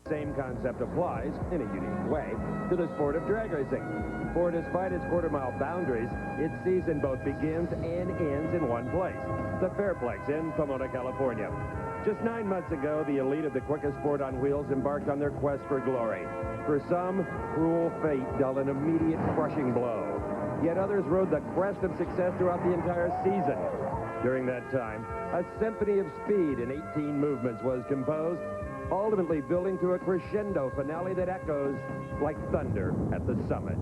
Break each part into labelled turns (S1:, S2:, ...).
S1: Same concept applies, in a unique way, to the sport of drag racing. For despite its quarter-mile boundaries, its season both begins and ends in one place, the Fairplex in Pomona, California. Just 9 months ago, the elite of the quickest sport on wheels embarked on their quest for glory. For some, cruel fate dealt an immediate crushing blow. Yet others rode the crest of success throughout the entire season. During that time, a symphony of speed in 18 movements was composed, ultimately building to a crescendo finale that echoes like thunder at the summit.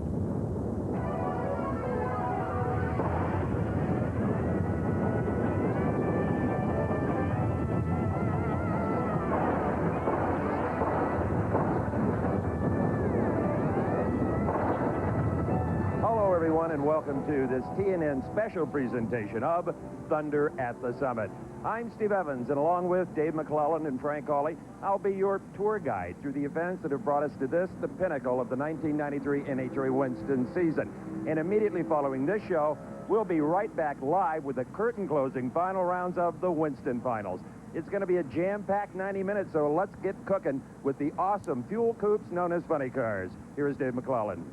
S1: And welcome to this TNN special presentation of Thunder at the Summit. I'm Steve Evans, and along with Dave McClellan and Frank Hawley, I'll be your tour guide through the events that have brought us to this, the pinnacle of the 1993 NHRA Winston season. And immediately following this show, we'll be right back live with the curtain-closing final rounds of the Winston Finals. It's going to be a jam-packed 90 minutes, so let's get cooking with the awesome fuel coupes known as funny cars. Here is Dave McClellan.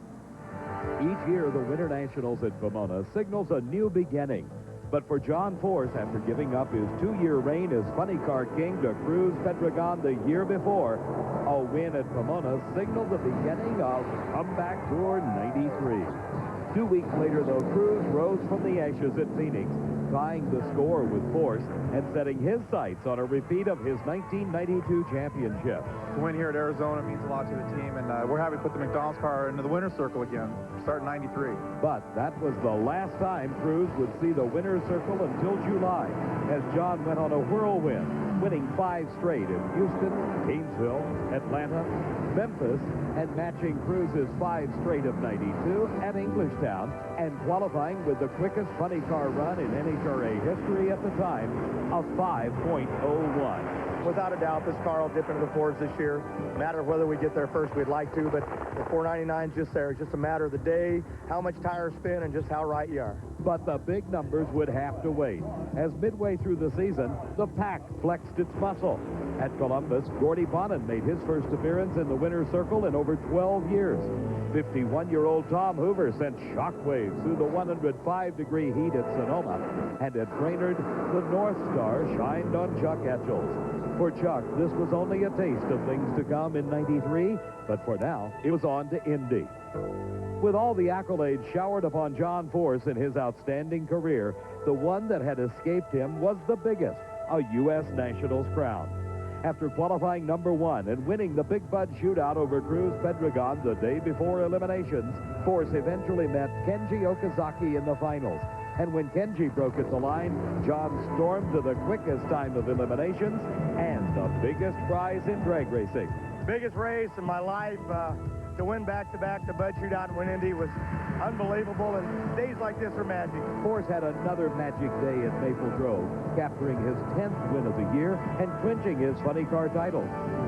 S2: Each year, the Winter Nationals at Pomona signals a new beginning. But for John Force, after giving up his 2-year reign as funny car king to Cruz Pedregon the year before, a win at Pomona signaled the beginning of Comeback Tour 93. 2 weeks later, though, Cruz rose from the ashes at Phoenix, tying the score with Force and setting his sights on a repeat of his 1992 championship.
S3: The win here at Arizona means a lot to the team, and we're happy to put the McDonald's car into the winner's circle again, starting 93.
S2: But that was the last time Cruz would see the winner's circle until July, as John went on a whirlwind, winning 5 straight in Houston, Gainesville, Atlanta, Memphis, and matching Cruz's 5 straight of 92 at Englishtown, and qualifying with the quickest funny car run in NHRA history at the time, a 5.01.
S4: Without a doubt, this car will dip into the fours this year. No matter whether we get there first, we'd like to, but the 499 is just there. It's just a matter of the day, how much tires spin, and just how right you are.
S2: But the big numbers would have to wait. As midway through the season, the pack flexed its muscle. At Columbus, Gordy Bonin made his first appearance in the winner's circle in over 12 years. 51-year-old Tom Hoover sent shockwaves through the 105-degree heat at Sonoma. And at Brainerd, the North Star shined on Chuck Etchells. For Chuck, this was only a taste of things to come in 93, but for now, it was on to Indy. With all the accolades showered upon John Force in his outstanding career, the one that had escaped him was the biggest, a U.S. Nationals crown. After qualifying #1 and winning the Big Bud shootout over Cruz Pedregon the day before eliminations, Force eventually met Kenji Okazaki in the finals. And when Kenji broke at the line, John stormed to the quickest time of eliminations and the biggest prize in drag racing.
S4: Biggest race in my life. To win back-to-back the Bud Shootout and win Indy was unbelievable, and days like this are magic.
S2: Force had another magic day at Maple Grove, capturing his 10th win of the year and clinching his funny car title.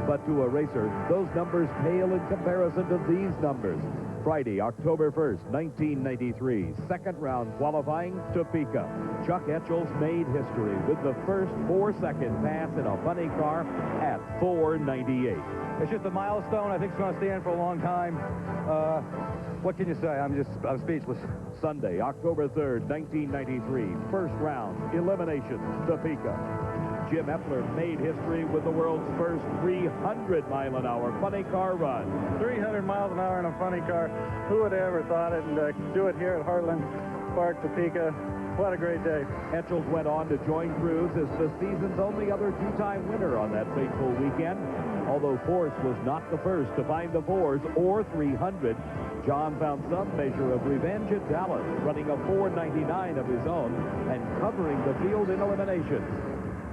S2: But to a racer, those numbers pale in comparison to these numbers. Friday, October 1st, 1993, second round qualifying, Topeka. Chuck Etchells made history with the first 4-second pass in a funny car at 4:98.
S5: It's just a milestone. I think it's going to stand for a long time. What can you say? I'm speechless.
S2: Sunday, October 3rd, 1993, first round, elimination, Topeka. Jim Epler made history with the world's first 300-mile-an-hour funny car run.
S6: 300 miles an hour in a funny car. Who would have ever thought it? And do it here at Heartland Park, Topeka. What a great day.
S2: Etchells went on to join Cruz as the season's only other 2-time winner on that fateful weekend. Although Force was not the first to find the 4s or 300, John found some measure of revenge at Dallas, running a 4:99 of his own and covering the field in eliminations.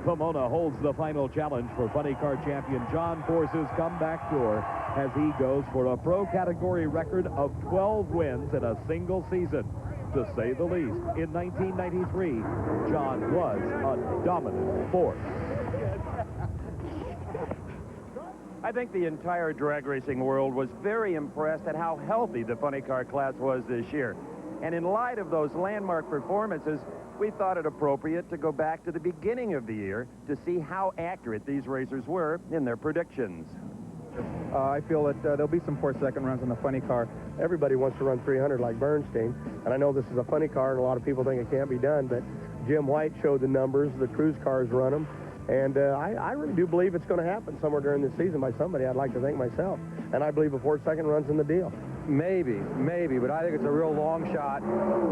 S2: Pomona holds the final challenge for funny car champion John Force's comeback tour as he goes for a pro category record of 12 wins in a single season. To say the least, in 1993, John was a dominant force.
S1: I think the entire drag racing world was very impressed at how healthy the funny car class was this year. And in light of those landmark performances, we thought it appropriate to go back to the beginning of the year to see how accurate these racers were in their predictions.
S3: I feel that there'll be some poor second runs in the funny car.
S4: Everybody wants to run 300 like Bernstein, and I know this is a funny car, and a lot of people think it can't be done, but Jim White showed the numbers. The cruise cars run them, and I really do believe it's going to happen somewhere during this season by somebody. I'd like to think myself, and I believe a 4-second run's in the deal.
S5: Maybe, but I think it's a real long shot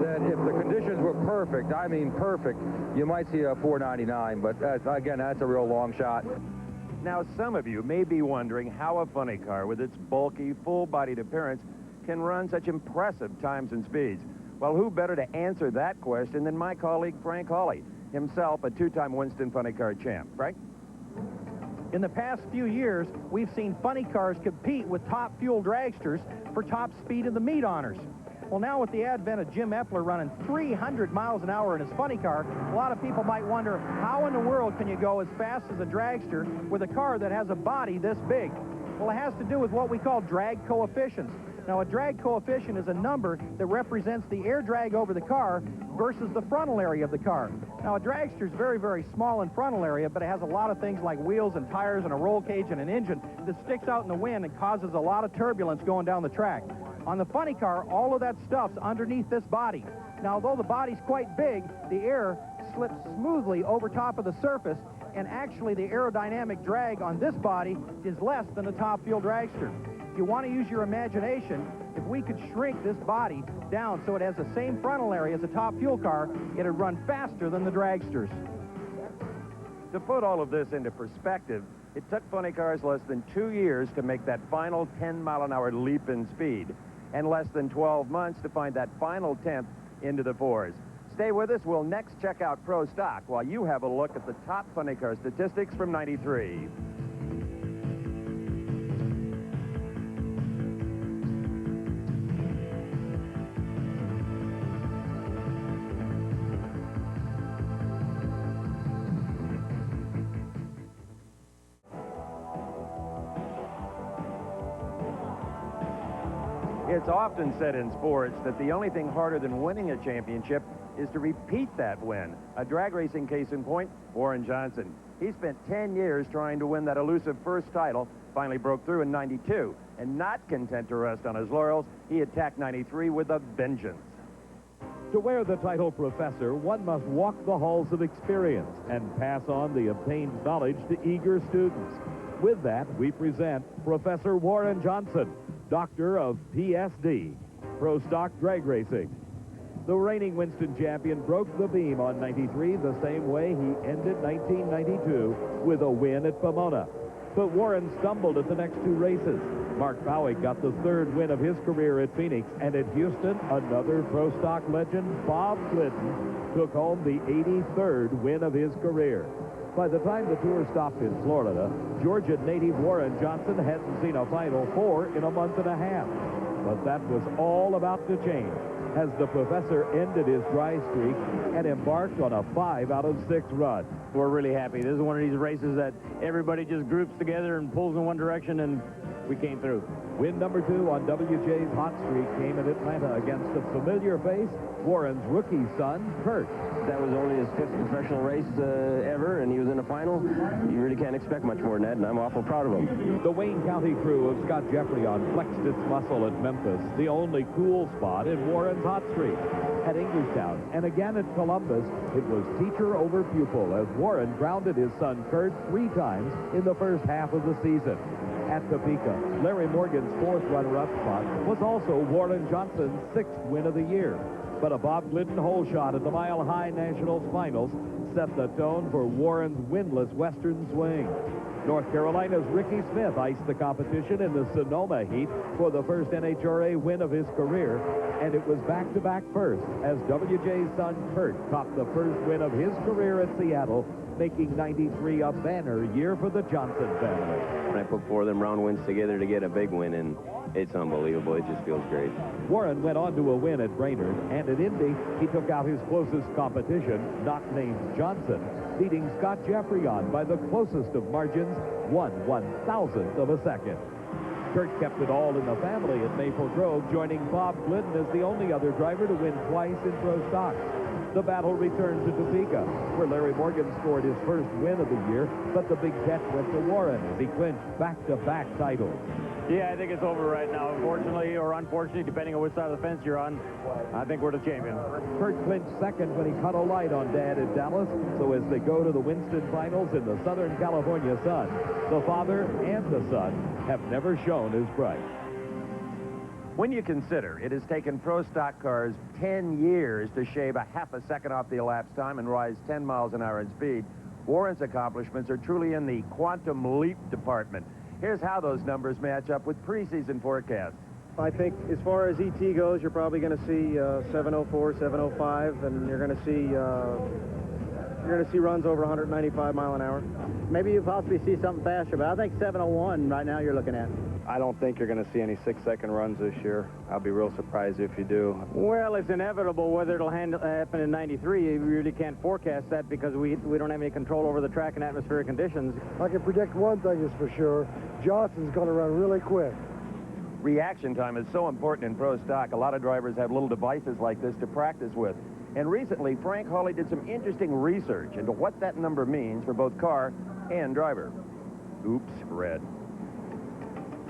S5: that if the conditions were perfect, I mean perfect, you might see a 4.99, but again, that's a real long shot.
S1: Now, some of you may be wondering how a funny car with its bulky, full-bodied appearance can run such impressive times and speeds. Well, who better to answer that question than my colleague Frank Hawley, himself a two-time Winston Funny Car champ. Frank?
S7: In the past few years, we've seen funny cars compete with top fuel dragsters for top speed in the meat honors. Well, now with the advent of Jim Epler running 300 miles an hour in his funny car, a lot of people might wonder, how in the world can you go as fast as a dragster with a car that has a body this big? Well, it has to do with what we call drag coefficients. Now, a drag coefficient is a number that represents the air drag over the car versus the frontal area of the car. Now, a dragster is very, very small in frontal area, but it has a lot of things like wheels and tires and a roll cage and an engine that sticks out in the wind and causes a lot of turbulence going down the track. On the funny car, all of that stuff's underneath this body. Now, although the body's quite big, the air slips smoothly over top of the surface, and actually the aerodynamic drag on this body is less than a top fuel dragster. If you want to use your imagination, if we could shrink this body down so it has the same frontal area as a top fuel car, it'd run faster than the dragsters.
S1: To put all of this into perspective, it took funny cars less than 2 years to make that final 10-mile-an-hour leap in speed, and less than 12 months to find that final 10th into the fours. Stay with us. We'll next check out Pro Stock while you have a look at the top funny car statistics from '93. It's often said in sports that the only thing harder than winning a championship is to repeat that win. A drag racing case in point, Warren Johnson. He spent 10 years trying to win that elusive first title, finally broke through in '92, and not content to rest on his laurels, he attacked '93 with a vengeance.
S2: To wear the title professor, one must walk the halls of experience and pass on the obtained knowledge to eager students. With that, we present Professor Warren Johnson, Doctor of PSD, Pro Stock Drag Racing. The reigning Winston champion broke the beam on '93 the same way he ended 1992 with a win at Pomona. But Warren stumbled at the next two races. Mark Bowick got the third win of his career at Phoenix, and at Houston, another Pro Stock legend, Bob Glidden, took home the 83rd win of his career. By the time the tour stopped in Florida, Georgia native Warren Johnson hadn't seen a Final Four in a month and a half. But that was all about to change as the professor ended his dry streak and embarked on a 5 out of 6 run.
S8: We're really happy. This is one of these races that everybody just groups together and pulls in one direction, and we came through.
S2: Win number 2 on WJ's hot streak came in Atlanta against a familiar face, Warren's rookie son, Kurt.
S8: That was only his 5th professional race ever, and he was in the final. You really can't expect much more than that, and I'm awful proud of him.
S2: The Wayne County crew of Scott Jeffreyon flexed its muscle at Memphis, the only cool spot in Warren's hot streak. At Englishtown and again at Columbus, it was teacher over pupil as Warren grounded his son Kurt 3 times in the first half of the season. At Topeka, Larry Morgan's 4th runner-up spot was also Warren Johnson's 6th win of the year. But a Bob Glidden hole shot at the Mile High Nationals Finals set the tone for Warren's winless Western swing. North Carolina's Ricky Smith iced the competition in the Sonoma heat for the first NHRA win of his career, and it was back-to-back firsts as WJ's son Kurt topped the first win of his career at Seattle, making '93 a banner year for the Johnson family.
S8: I put 4 of them round wins together to get a big win, and it's unbelievable. It just feels great.
S2: Warren went on to a win at Brainerd, and at Indy, he took out his closest competition, not named Johnson, beating Scott Jeffreyon by the closest of margins, 1/1000th of a second. Kurt kept it all in the family at Maple Grove, joining Bob Glidden as the only other driver to win twice in Pro Stock. The battle returns to Topeka, where Larry Morgan scored his first win of the year, but the big bet went to Warren as he clinched back-to-back titles.
S9: Yeah, I think it's over right now. Unfortunately, or unfortunately, depending on which side of the fence you're on, I think we're the champion.
S2: Kurt clinched second when he cut a light on Dad in Dallas, so as they go to the Winston Finals in the Southern California sun, the father and the son have never shown as bright.
S1: When you consider it has taken pro stock cars 10 years to shave a half a second off the elapsed time and rise 10 miles an hour in speed, Warren's accomplishments are truly in the quantum leap department. Here's how those numbers match up with preseason forecasts.
S10: I think as far as ET goes, you're probably going to see 704, 705, and you're going to see runs over 195 mile an hour.
S6: Maybe you possibly see something faster, but I think 701 right now you're looking at.
S10: I don't think you're going to see any 6-second runs this year. I'll be real surprised if you do.
S6: Well, it's inevitable. Whether it'll happen in 93, you really can't forecast that because we don't have any control over the track and atmospheric conditions.
S11: I can predict one thing is for sure. Johnson's going to run really quick.
S1: Reaction time is so important in pro stock. A lot of drivers have little devices like this to practice with. And recently, Frank Hawley did some interesting research into what that number means for both car and driver. Oops, red.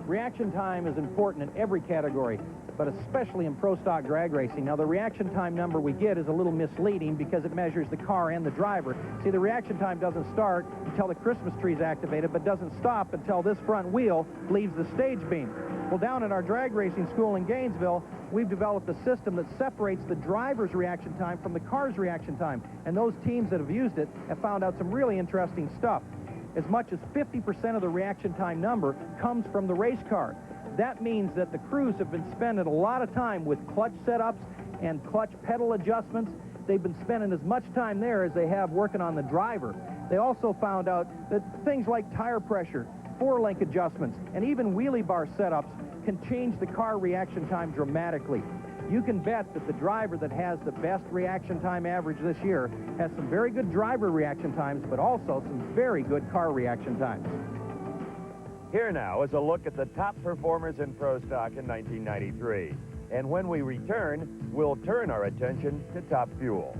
S7: Reaction time is important in every category, but especially in pro stock drag racing. Now, the reaction time number we get is a little misleading because it measures the car and the driver. See, the reaction time doesn't start until the Christmas tree is activated, but doesn't stop until this front wheel leaves the stage beam. Well, down in our drag racing school in Gainesville, we've developed a system that separates the driver's reaction time from the car's reaction time. And those teams that have used it have found out some really interesting stuff. As much as 50% of the reaction time number comes from the race car. That means that the crews have been spending a lot of time with clutch setups and clutch pedal adjustments. They've been spending as much time there as they have working on the driver. They also found out that things like tire pressure, four-link adjustments, and even wheelie bar setups can change the car reaction time dramatically. You can bet that the driver that has the best reaction time average this year has some very good driver reaction times, but also some very good car reaction times.
S1: Here now is a look at the top performers in pro stock in 1993. And when we return, we'll turn our attention to Top Fuel.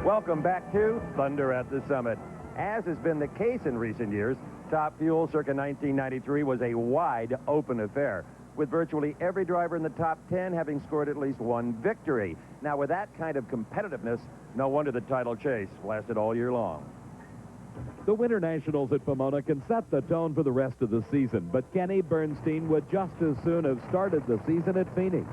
S1: Welcome back to Thunder at the Summit. As has been the case in recent years, Top Fuel circa 1993 was a wide open affair, with virtually every driver in the top 10 having scored at least one victory. Now, with that kind of competitiveness, no wonder the title chase lasted all year long.
S2: The Winter Nationals at Pomona can set the tone for the rest of the season, but Kenny Bernstein would just as soon have started the season at Phoenix.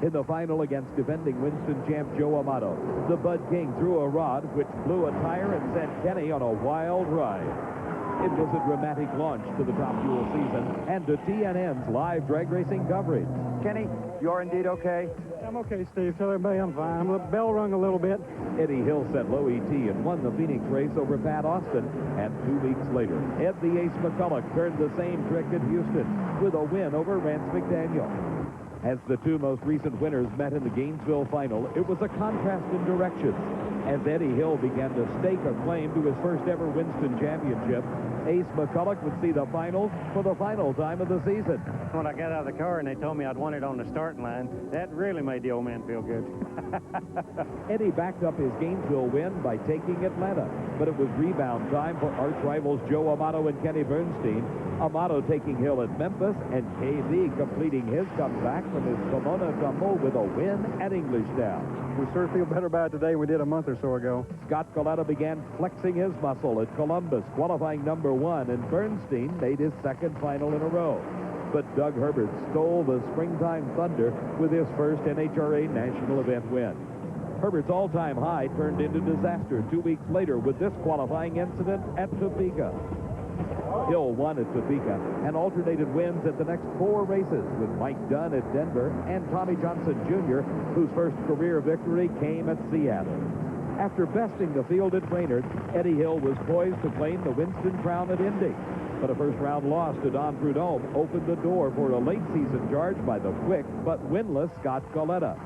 S2: In the final against defending Winston champ Joe Amato, the Bud King threw a rod which blew a tire and sent Kenny on a wild ride. It was a dramatic launch to the Top Fuel season and to TNN's live drag racing coverage.
S1: Kenny, you're indeed okay?
S6: I'm okay, Steve. Tell everybody I'm fine. The bell rung a little bit.
S2: Eddie Hill set low ET and won the Phoenix race over Pat Austin. And 2 weeks later, Ed the Ace McCulloch turned the same trick at Houston with a win over Rance McDaniel. As the two most recent winners met in the Gainesville final, it was a contrast in directions. As Eddie Hill began to stake a claim to his first ever Winston championship, Ace McCulloch would see the finals for the final time of the season.
S6: When I got out of the car and they told me I'd won it on the starting line, that really made the old man feel good.
S2: Eddie backed up his Gainesville win by taking Atlanta, but it was rebound time for arch rivals Joe Amato and Kenny Bernstein. Amato taking Hill at Memphis, and KZ completing his comeback from his Pomona tumble with a win at Englishtown.
S6: We sure feel better about it today than we did a month or so ago.
S2: Scott Coletta began flexing his muscle at Columbus, qualifying number 1, and Bernstein made his second final in a row. But Doug Herbert stole the springtime thunder with his first NHRA national event win. Herbert's all-time high turned into disaster 2 weeks later with this qualifying incident at Topeka. Hill won at Topeka and alternated wins at the next 4 races with Mike Dunn at Denver and Tommy Johnson Jr., whose first career victory came at Seattle. After besting the field at Brainerd, Eddie Hill was poised to claim the Winston crown at Indy. But a first-round loss to Don Prudhomme opened the door for a late-season charge by the quick but winless Scott Coletta.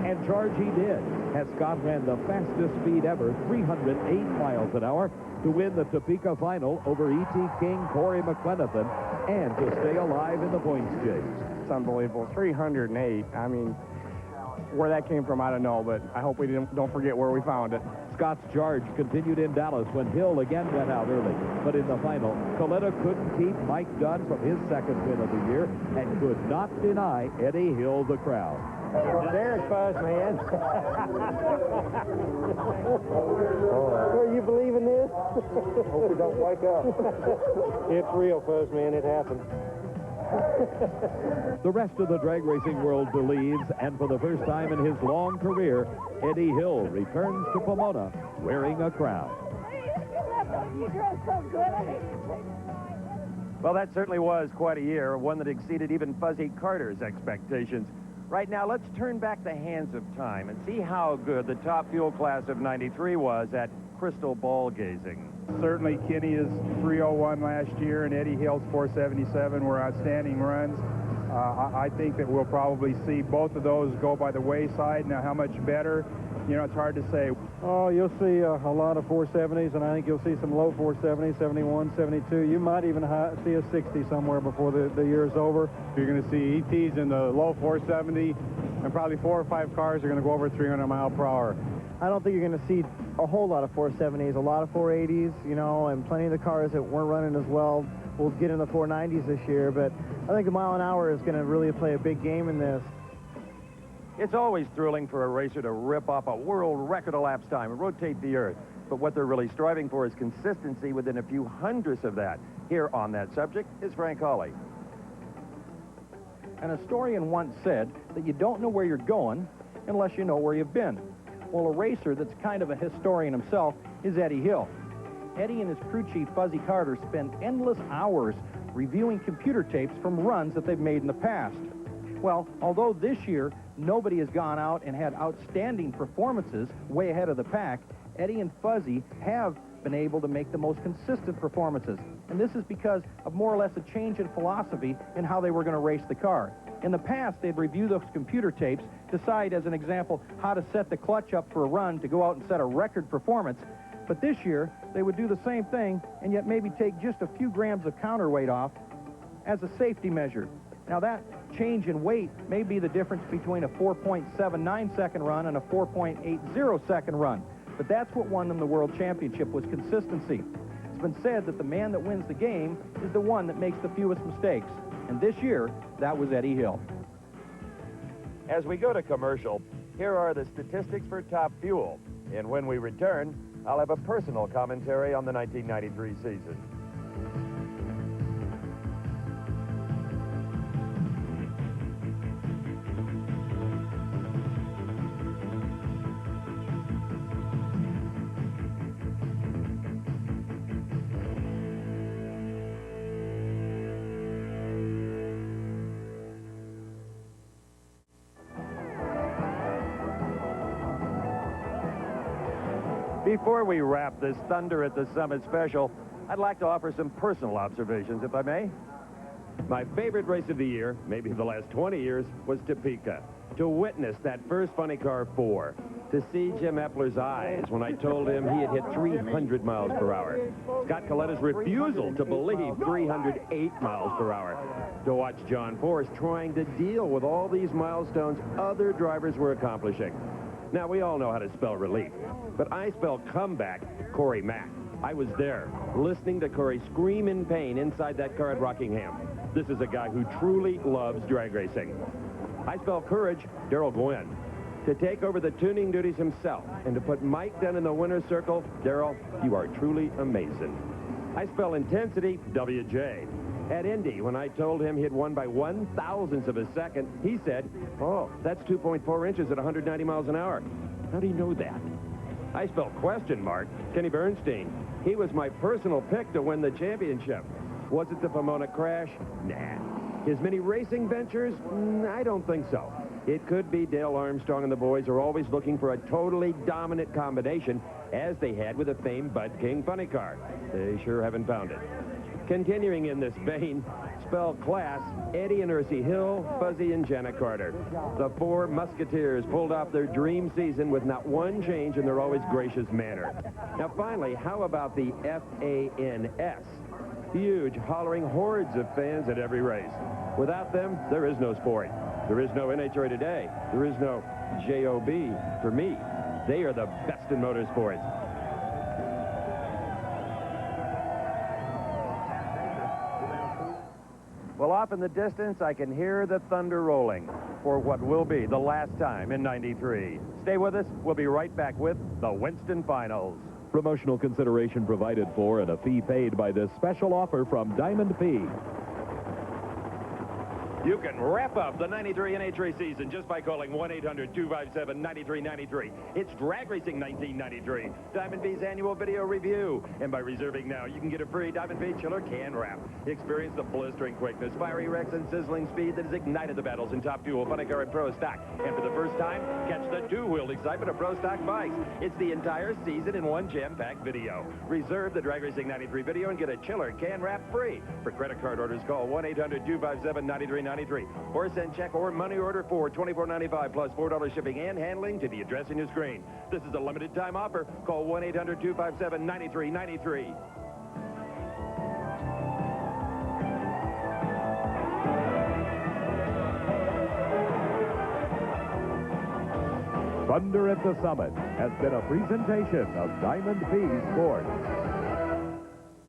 S2: And charge he did, as Scott ran the fastest speed ever, 308 miles an hour, to win the Topeka final over E.T. King, Corey McLenathan, and to stay alive in the points chase.
S12: It's unbelievable. 308. I mean, where that came from, I don't know, but I hope we don't forget where we found it.
S2: Scott's charge continued in Dallas when Hill again went out early. But in the final, Coletta couldn't keep Mike Dunn from his second win of the year and could not deny Eddie Hill the crowd.
S11: There's first, man. You believe in this? Hope we don't wake up. It's real, first, man. It happened.
S2: The rest of the drag racing world believes, and for the first time in his long career, Eddie Hill returns to Pomona wearing a crown.
S13: You dress so good.
S1: Well, that certainly was quite a year, one that exceeded even Fuzzy Carter's expectations. Right now, let's turn back the hands of time and see how good the top fuel class of '93 was at crystal ball gazing.
S3: Certainly, Kenny's 301 last year and Eddie Hill's 477 were outstanding runs. I think that we'll probably see both of those go by the wayside. Now, how much better? You know, it's hard to say.
S6: Oh, you'll see a lot of 470s, and I think you'll see some low 470s, 71, 72. You might even see a 60 somewhere before the year is over.
S12: You're going to see ETs in the low 470, and probably 4 or 5 cars are going to go over 300 miles per hour.
S10: I don't think you're going to see a whole lot of 470s, a lot of 480s, you know, and plenty of the cars that weren't running as well will get in the 490s this year. But I think the mile an hour is going to really play a big game in this.
S1: It's always thrilling for a racer to rip off a world record elapsed time and rotate the Earth. But what they're really striving for is consistency within a few hundredths of that. Here on that subject is Frank Hawley.
S7: An historian once said that you don't know where you're going unless you know where you've been. Well, a racer that's kind of a historian himself is Eddie Hill. Eddie and his crew chief, Fuzzy Carter, spend endless hours reviewing computer tapes from runs that they've made in the past. Well, although this year nobody has gone out and had outstanding performances way ahead of the pack, Eddie and Fuzzy have been able to make the most consistent performances. And this is because of more or less a change in philosophy in how they were going to race the car. In the past, they'd review those computer tapes, decide, as an example, how to set the clutch up for a run to go out and set a record performance. But this year, they would do the same thing and yet maybe take just a few grams of counterweight off as a safety measure. Now, that change in weight may be the difference between a 4.79-second run and a 4.80-second run. But that's what won them the World Championship, was consistency. It's been said that the man that wins the game is the one that makes the fewest mistakes. And this year, that was Eddie Hill.
S1: As we go to commercial, here are the statistics for Top Fuel. And when we return, I'll have a personal commentary on the 1993 season. Before we wrap this Thunder at the Summit special, I'd like to offer some personal observations, if I may. My favorite race of the year, maybe the last 20 years, was Topeka. To witness that first Funny Car 4, to see Jim Epler's eyes when I told him he had hit 300 miles per hour, Scott Coletta's refusal to believe 308 miles per hour, to watch John Force trying to deal with all these milestones other drivers were accomplishing. Now, we all know how to spell relief, but I spell comeback Corey Mack. I was there, listening to Corey scream in pain inside that car at Rockingham. This is a guy who truly loves drag racing. I spell courage Darrell Gwynn. To take over the tuning duties himself and to put Mike Dunn in the winner's circle, Darrell, you are truly amazing. I spell intensity W.J. At Indy, when I told him he'd won by 1/1000th of a second, he said, oh, that's 2.4 inches at 190 miles an hour. How do you know that? I spell question mark Kenny Bernstein. He was my personal pick to win the championship. Was it the Pomona crash? Nah. His many racing ventures? I don't think so. It could be Dale Armstrong and the boys are always looking for a totally dominant combination, as they had with the famed Bud King Funny Car. They sure haven't found it. Continuing in this vein, spell class, Eddie and Ersie Hill, Fuzzy and Jenna Carter. The four Musketeers pulled off their dream season with not one change in their always gracious manner. Now finally, how about the FANS? Huge, hollering hordes of fans at every race. Without them, there is no sport. There is no NHRA Today. There is no JOB for me. They are the best in motorsports.
S2: Well, off in the distance, I can hear the thunder rolling for what will be the last time in '93. Stay with us. We'll be right back with the Winston Finals. Promotional consideration provided for and a fee paid by this special offer from Diamond P. You can wrap up the '93 NHRA season just by calling 1-800-257-9393. It's Drag Racing 1993, Diamond B's annual video review. And by reserving now, you can get a free Diamond B chiller can wrap. Experience the blistering quickness, fiery wrecks, and sizzling speed that has ignited the battles in Top Fuel, Funny Car, and Pro Stock. And for the first time, catch the two-wheeled excitement of Pro Stock bikes. It's the entire season in one jam-packed video. Reserve the Drag Racing 93 video and get a chiller can wrap free. For credit card orders, call 1-800-257-9393. Or send check or money order for $24.95 plus $4 shipping and handling to the address in your screen. This is a limited time offer. Call 1-800-257-9393. Thunder at the Summit has been a presentation of Diamond P Sports.